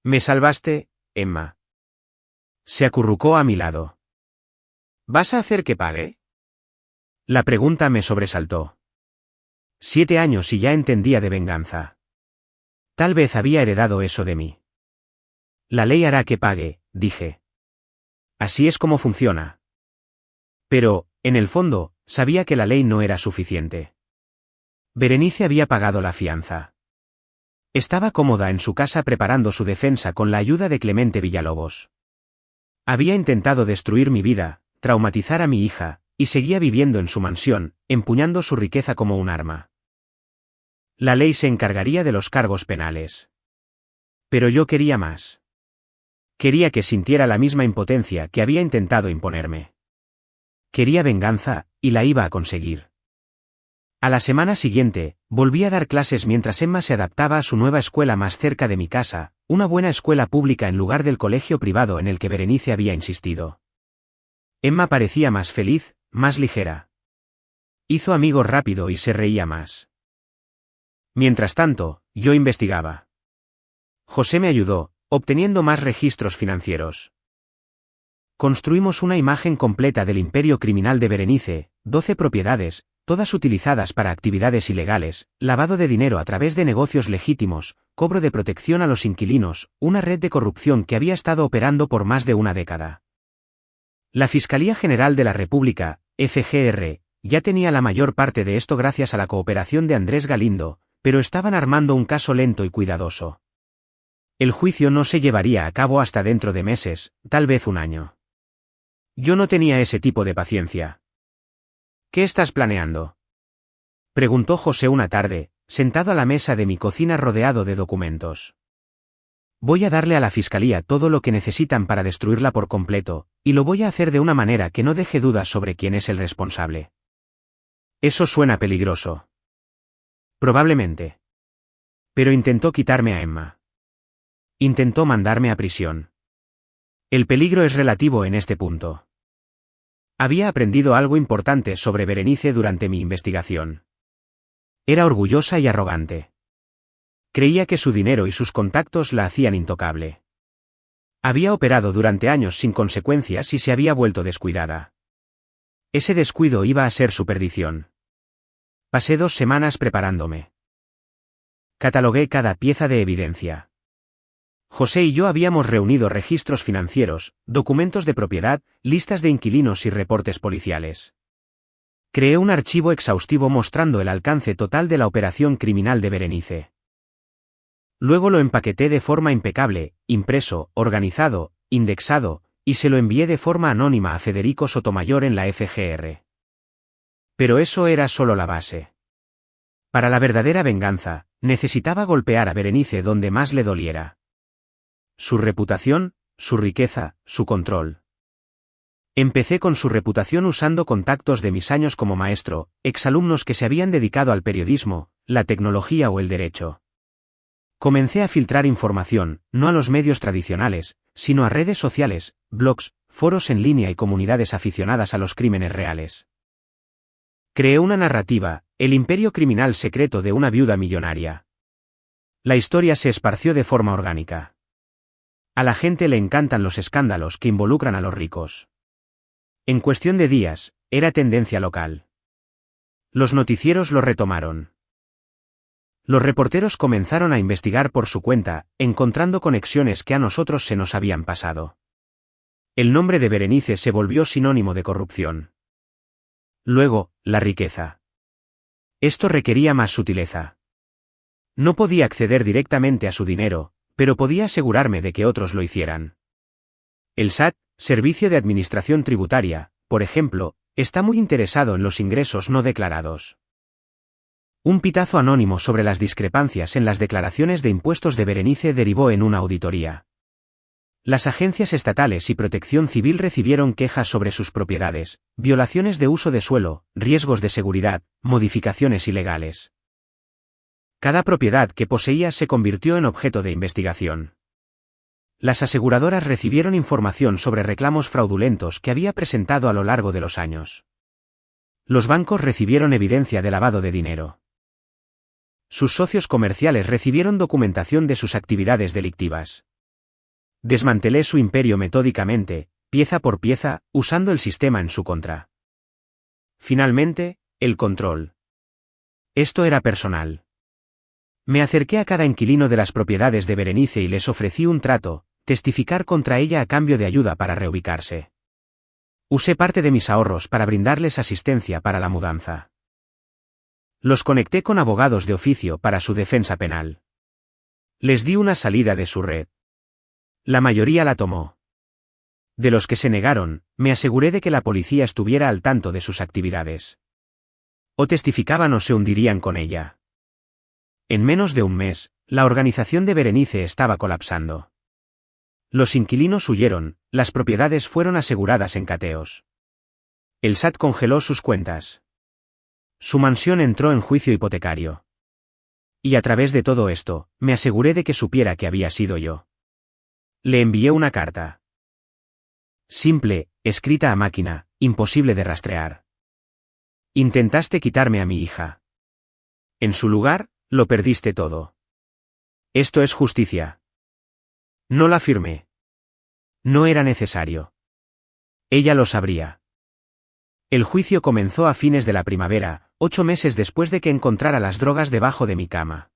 S1: «Me salvaste, Emma». Se acurrucó a mi lado. «¿Vas a hacer que pague?» La pregunta me sobresaltó. 7 años y ya entendía de venganza. Tal vez había heredado eso de mí. «La ley hará que pague», dije. «Así es como funciona». Pero, en el fondo, sabía que la ley no era suficiente. Berenice había pagado la fianza. Estaba cómoda en su casa preparando su defensa con la ayuda de Clemente Villalobos. Había intentado destruir mi vida, traumatizar a mi hija, y seguía viviendo en su mansión, empuñando su riqueza como un arma. La ley se encargaría de los cargos penales. Pero yo quería más. Quería que sintiera la misma impotencia que había intentado imponerme. Quería venganza, y la iba a conseguir. A la semana siguiente, volví a dar clases mientras Emma se adaptaba a su nueva escuela más cerca de mi casa, una buena escuela pública en lugar del colegio privado en el que Berenice había insistido. Emma parecía más feliz, más ligera. Hizo amigos rápido y se reía más. Mientras tanto, yo investigaba. José me ayudó, obteniendo más registros financieros. Construimos una imagen completa del imperio criminal de Berenice, 12 propiedades, todas utilizadas para actividades ilegales, lavado de dinero a través de negocios legítimos, cobro de protección a los inquilinos, una red de corrupción que había estado operando por más de una década. La Fiscalía General de la República, FGR, ya tenía la mayor parte de esto gracias a la cooperación de Andrés Galindo, pero estaban armando un caso lento y cuidadoso. El juicio no se llevaría a cabo hasta dentro de meses, tal vez un año. Yo no tenía ese tipo de paciencia. «¿Qué estás planeando?», preguntó José una tarde, sentado a la mesa de mi cocina rodeado de documentos. «Voy a darle a la fiscalía todo lo que necesitan para destruirla por completo, y lo voy a hacer de una manera que no deje dudas sobre quién es el responsable». Eso suena peligroso. Probablemente. Pero intentó quitarme a Emma. Intentó mandarme a prisión. El peligro es relativo en este punto. Había aprendido algo importante sobre Berenice durante mi investigación. Era orgullosa y arrogante. Creía que su dinero y sus contactos la hacían intocable. Había operado durante años sin consecuencias y se había vuelto descuidada. Ese descuido iba a ser su perdición. Pasé 2 semanas preparándome. Catalogué cada pieza de evidencia. José y yo habíamos reunido registros financieros, documentos de propiedad, listas de inquilinos y reportes policiales. Creé un archivo exhaustivo mostrando el alcance total de la operación criminal de Berenice. Luego lo empaqueté de forma impecable, impreso, organizado, indexado, y se lo envié de forma anónima a Federico Sotomayor en la FGR. Pero eso era solo la base. Para la verdadera venganza, necesitaba golpear a Berenice donde más le doliera. Su reputación, su riqueza, su control. Empecé con su reputación usando contactos de mis años como maestro, exalumnos que se habían dedicado al periodismo, la tecnología o el derecho. Comencé a filtrar información, no a los medios tradicionales, sino a redes sociales, blogs, foros en línea y comunidades aficionadas a los crímenes reales. Creé una narrativa, el imperio criminal secreto de una viuda millonaria. La historia se esparció de forma orgánica. A la gente le encantan los escándalos que involucran a los ricos. En cuestión de días, era tendencia local. Los noticieros lo retomaron. Los reporteros comenzaron a investigar por su cuenta, encontrando conexiones que a nosotros se nos habían pasado. El nombre de Berenice se volvió sinónimo de corrupción. Luego, la riqueza. Esto requería más sutileza. No podía acceder directamente a su dinero, pero podía asegurarme de que otros lo hicieran. El SAT, Servicio de Administración Tributaria, por ejemplo, está muy interesado en los ingresos no declarados. Un pitazo anónimo sobre las discrepancias en las declaraciones de impuestos de Berenice derivó en una auditoría. Las agencias estatales y protección civil recibieron quejas sobre sus propiedades, violaciones de uso de suelo, riesgos de seguridad, modificaciones ilegales. Cada propiedad que poseía se convirtió en objeto de investigación. Las aseguradoras recibieron información sobre reclamos fraudulentos que había presentado a lo largo de los años. Los bancos recibieron evidencia de lavado de dinero. Sus socios comerciales recibieron documentación de sus actividades delictivas. Desmantelé su imperio metódicamente, pieza por pieza, usando el sistema en su contra. Finalmente, el control. Esto era personal. Me acerqué a cada inquilino de las propiedades de Berenice y les ofrecí un trato, testificar contra ella a cambio de ayuda para reubicarse. Usé parte de mis ahorros para brindarles asistencia para la mudanza. Los conecté con abogados de oficio para su defensa penal. Les di una salida de su red. La mayoría la tomó. De los que se negaron, me aseguré de que la policía estuviera al tanto de sus actividades. O testificaban o se hundirían con ella. En menos de un mes, la organización de Berenice estaba colapsando. Los inquilinos huyeron, las propiedades fueron aseguradas en cateos. El SAT congeló sus cuentas. Su mansión entró en juicio hipotecario. Y a través de todo esto, me aseguré de que supiera que había sido yo. Le envié una carta. Simple, escrita a máquina, imposible de rastrear. Intentaste quitarme a mi hija. En su lugar, lo perdiste todo. Esto es justicia. No la firmé. No era necesario. Ella lo sabría. El juicio comenzó a fines de la primavera, 8 meses después de que encontrara las drogas debajo de mi cama.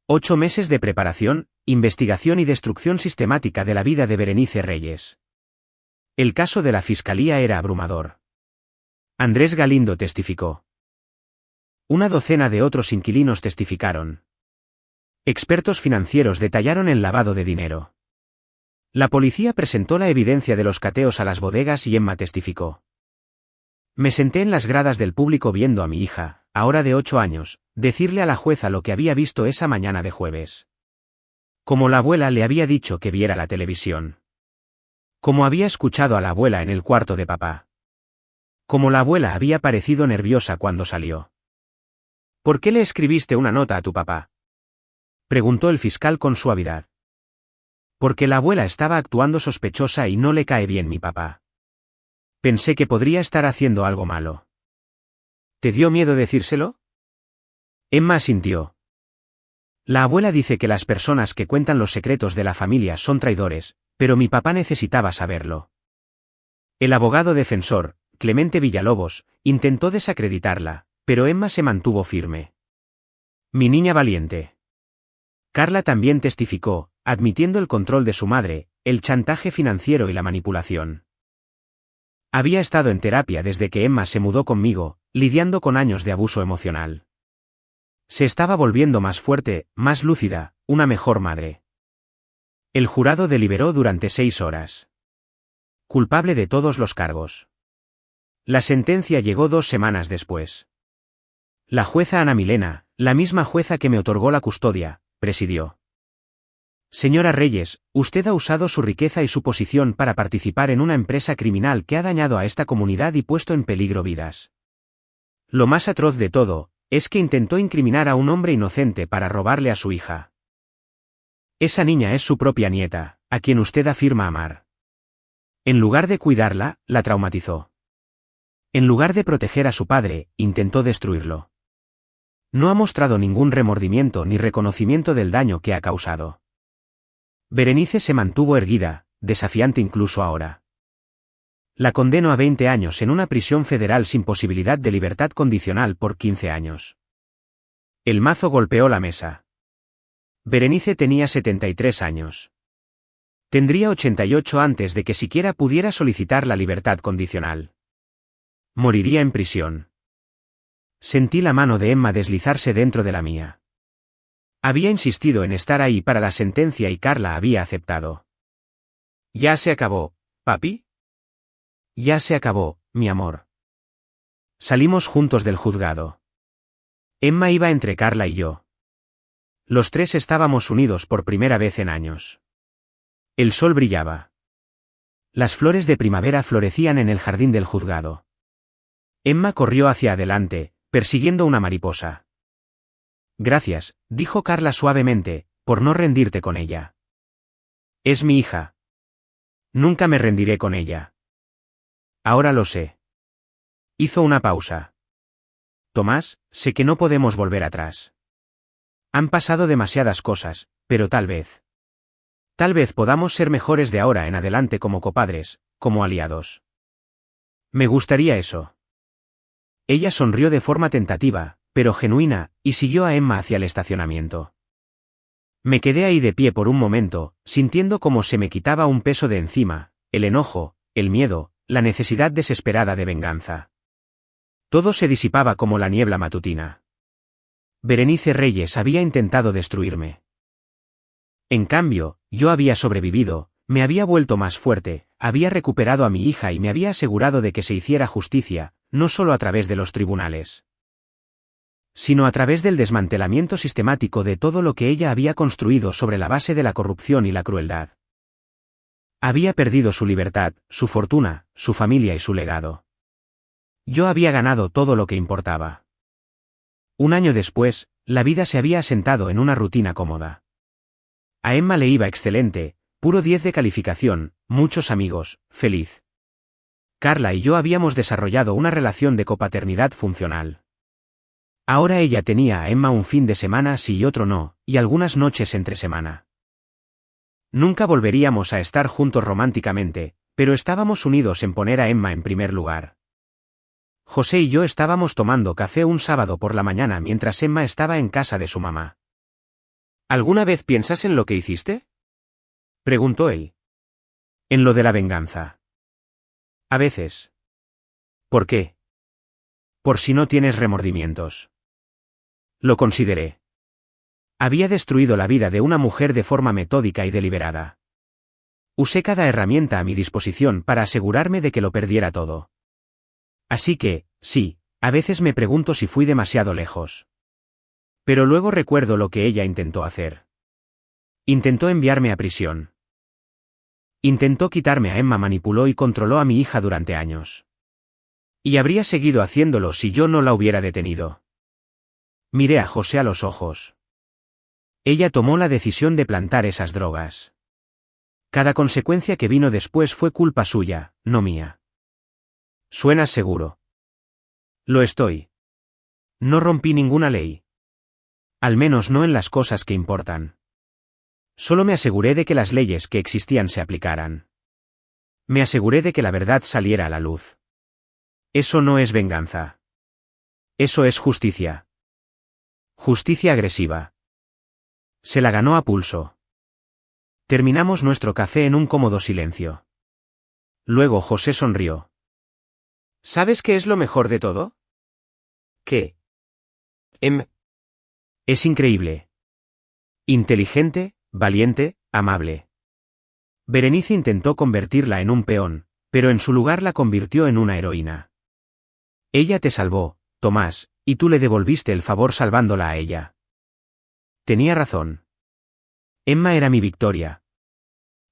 S1: 8 meses de preparación, investigación y destrucción sistemática de la vida de Berenice Reyes. El caso de la fiscalía era abrumador. Andrés Galindo testificó. Una docena de otros inquilinos testificaron. Expertos financieros detallaron el lavado de dinero. La policía presentó la evidencia de los cateos a las bodegas y Emma testificó. Me senté en las gradas del público viendo a mi hija, ahora de 8 años, decirle a la jueza lo que había visto esa mañana de jueves. Como la abuela le había dicho que viera la televisión. Como había escuchado a la abuela en el cuarto de papá. Como la abuela había parecido nerviosa cuando salió. ¿Por qué le escribiste una nota a tu papá?, preguntó el fiscal con suavidad. Porque la abuela estaba actuando sospechosa y no le cae bien mi papá. Pensé que podría estar haciendo algo malo. ¿Te dio miedo decírselo? Emma asintió. La abuela dice que las personas que cuentan los secretos de la familia son traidores, pero mi papá necesitaba saberlo. El abogado defensor, Clemente Villalobos, intentó desacreditarla, pero Emma se mantuvo firme. Mi niña valiente. Carla también testificó, admitiendo el control de su madre, el chantaje financiero y la manipulación. Había estado en terapia desde que Emma se mudó conmigo, lidiando con años de abuso emocional. Se estaba volviendo más fuerte, más lúcida, una mejor madre. El jurado deliberó durante 6 horas. Culpable de todos los cargos. La sentencia llegó 2 semanas después. La jueza Ana Milena, la misma jueza que me otorgó la custodia, presidió. Señora Reyes, usted ha usado su riqueza y su posición para participar en una empresa criminal que ha dañado a esta comunidad y puesto en peligro vidas. Lo más atroz de todo, es que intentó incriminar a un hombre inocente para robarle a su hija. Esa niña es su propia nieta, a quien usted afirma amar. En lugar de cuidarla, la traumatizó. En lugar de proteger a su padre, intentó destruirlo. No ha mostrado ningún remordimiento ni reconocimiento del daño que ha causado. Berenice se mantuvo erguida, desafiante incluso ahora. La condeno a 20 años en una prisión federal sin posibilidad de libertad condicional por 15 años. El mazo golpeó la mesa. Berenice tenía 73 años. Tendría 88 antes de que siquiera pudiera solicitar la libertad condicional. Moriría en prisión. Sentí la mano de Emma deslizarse dentro de la mía. Había insistido en estar ahí para la sentencia y Carla había aceptado. ¿Ya se acabó, papi? Ya se acabó, mi amor. Salimos juntos del juzgado. Emma iba entre Carla y yo. Los tres estábamos unidos por primera vez en años. El sol brillaba. Las flores de primavera florecían en el jardín del juzgado. Emma corrió hacia adelante, persiguiendo una mariposa. Gracias, dijo Carla suavemente, por no rendirte con ella. Es mi hija. Nunca me rendiré con ella. Ahora lo sé. Hizo una pausa. Tomás, sé que no podemos volver atrás. Han pasado demasiadas cosas, pero tal vez podamos ser mejores de ahora en adelante como copadres, como aliados. Me gustaría eso. Ella sonrió de forma tentativa, pero genuina, y siguió a Emma hacia el estacionamiento. Me quedé ahí de pie por un momento, sintiendo cómo se me quitaba un peso de encima, el enojo, el miedo, la necesidad desesperada de venganza. Todo se disipaba como la niebla matutina. Berenice Reyes había intentado destruirme. En cambio, yo había sobrevivido, me había vuelto más fuerte, había recuperado a mi hija y me había asegurado de que se hiciera justicia, no solo a través de los tribunales, sino a través del desmantelamiento sistemático de todo lo que ella había construido sobre la base de la corrupción y la crueldad. Había perdido su libertad, su fortuna, su familia y su legado. Yo había ganado todo lo que importaba. Un año después, la vida se había asentado en una rutina cómoda. A Emma le iba excelente, puro 10 de calificación, muchos amigos, feliz. Carla y yo habíamos desarrollado una relación de copaternidad funcional. Ahora ella tenía a Emma un fin de semana sí y otro no, y algunas noches entre semana. Nunca volveríamos a estar juntos románticamente, pero estábamos unidos en poner a Emma en primer lugar. José y yo estábamos tomando café un sábado por la mañana mientras Emma estaba en casa de su mamá. ¿Alguna vez piensas en lo que hiciste?, preguntó él. En lo de la venganza. A veces. ¿Por qué? Por si no tienes remordimientos. Lo consideré. Había destruido la vida de una mujer de forma metódica y deliberada. Usé cada herramienta a mi disposición para asegurarme de que lo perdiera todo. Así que, sí, a veces me pregunto si fui demasiado lejos. Pero luego recuerdo lo que ella intentó hacer. Intentó enviarme a prisión. Intentó quitarme a Emma, manipuló y controló a mi hija durante años. Y habría seguido haciéndolo si yo no la hubiera detenido. Miré a José a los ojos. Ella tomó la decisión de plantar esas drogas. Cada consecuencia que vino después fue culpa suya, no mía. ¿Suenas seguro? Lo estoy. No rompí ninguna ley. Al menos no en las cosas que importan. Solo me aseguré de que las leyes que existían se aplicaran. Me aseguré de que la verdad saliera a la luz. Eso no es venganza. Eso es justicia. Justicia agresiva. Se la ganó a pulso. Terminamos nuestro café en un cómodo silencio. Luego José sonrió. ¿Sabes qué es lo mejor de todo? ¿Qué? Es increíble. Inteligente, valiente, amable. Berenice intentó convertirla en un peón, pero en su lugar la convirtió en una heroína. Ella te salvó, Tomás, y tú le devolviste el favor salvándola a ella. Tenía razón. Emma era mi victoria.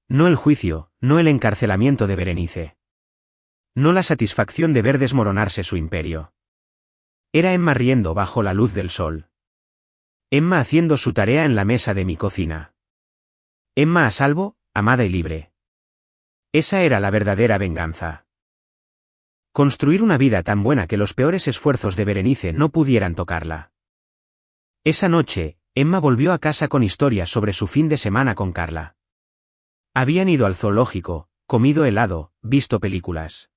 S1: No el juicio, no el encarcelamiento de Berenice. No la satisfacción de ver desmoronarse su imperio. Era Emma riendo bajo la luz del sol. Emma haciendo su tarea en la mesa de mi cocina. Emma a salvo, amada y libre. Esa era la verdadera venganza. Construir una vida tan buena que los peores esfuerzos de Berenice no pudieran tocarla. Esa noche, Emma volvió a casa con historias sobre su fin de semana con Carla. Habían ido al zoológico, comido helado, visto películas.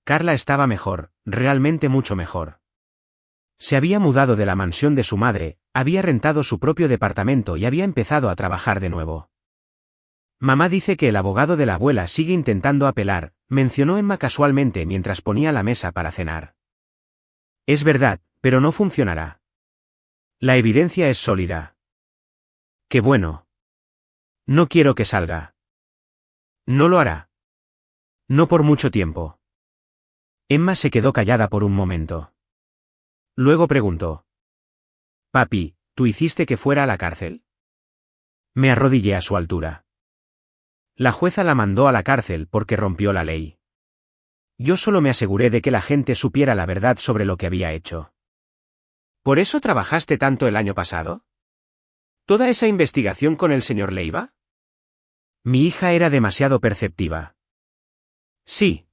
S1: Carla estaba mejor, realmente mucho mejor. Se había mudado de la mansión de su madre, había rentado su propio departamento y había empezado a trabajar de nuevo. Mamá dice que el abogado de la abuela sigue intentando apelar, mencionó Emma casualmente mientras ponía la mesa para cenar. Es verdad, pero no funcionará. La evidencia es sólida. ¡Qué bueno! No quiero que salga. No lo hará. No por mucho tiempo. Emma se quedó callada por un momento. Luego preguntó. Papi, ¿tú hiciste que fuera a la cárcel? Me arrodillé a su altura. La jueza la mandó a la cárcel porque rompió la ley. Yo solo me aseguré de que la gente supiera la verdad sobre lo que había hecho. ¿Por eso trabajaste tanto el año pasado? ¿Toda esa investigación con el señor Leiva? Mi hija era demasiado perceptiva. Sí.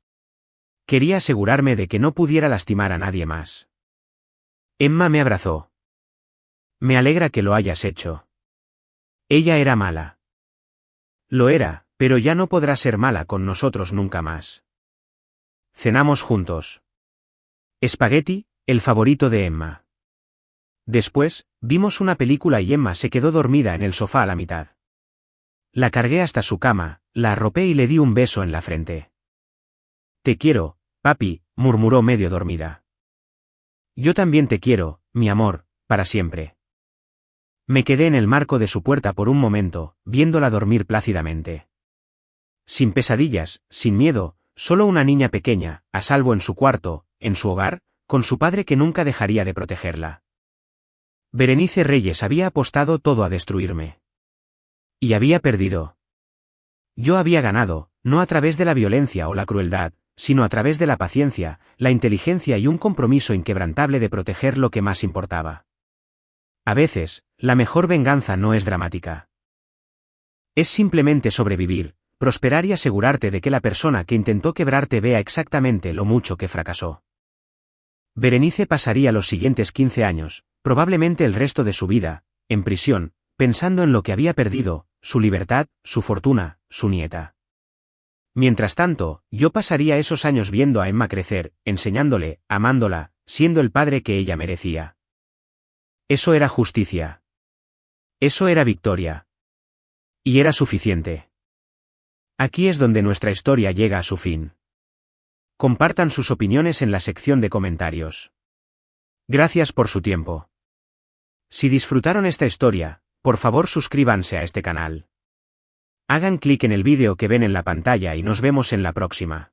S1: Quería asegurarme de que no pudiera lastimar a nadie más. Emma me abrazó. Me alegra que lo hayas hecho. Ella era mala. Lo era, pero ya no podrá ser mala con nosotros nunca más. Cenamos juntos. Espagueti, el favorito de Emma. Después, vimos una película y Emma se quedó dormida en el sofá a la mitad. La cargué hasta su cama, la arropé y le di un beso en la frente. Te quiero, papi, murmuró medio dormida. Yo también te quiero, mi amor, para siempre. Me quedé en el marco de su puerta por un momento, viéndola dormir plácidamente. Sin pesadillas, sin miedo, solo una niña pequeña, a salvo en su cuarto, en su hogar, con su padre que nunca dejaría de protegerla. Berenice Reyes había apostado todo a destruirme. Y había perdido. Yo había ganado, no a través de la violencia o la crueldad, sino a través de la paciencia, la inteligencia y un compromiso inquebrantable de proteger lo que más importaba. A veces, la mejor venganza no es dramática. Es simplemente sobrevivir, prosperar y asegurarte de que la persona que intentó quebrarte vea exactamente lo mucho que fracasó. Berenice pasaría los siguientes 15 años, probablemente el resto de su vida, en prisión, pensando en lo que había perdido, su libertad, su fortuna, su nieta. Mientras tanto, yo pasaría esos años viendo a Emma crecer, enseñándole, amándola, siendo el padre que ella merecía. Eso era justicia. Eso era victoria. Y era suficiente. Aquí es donde nuestra historia llega a su fin. Compartan sus opiniones en la sección de comentarios. Gracias por su tiempo. Si disfrutaron esta historia, por favor suscríbanse a este canal. Hagan clic en el vídeo que ven en la pantalla y nos vemos en la próxima.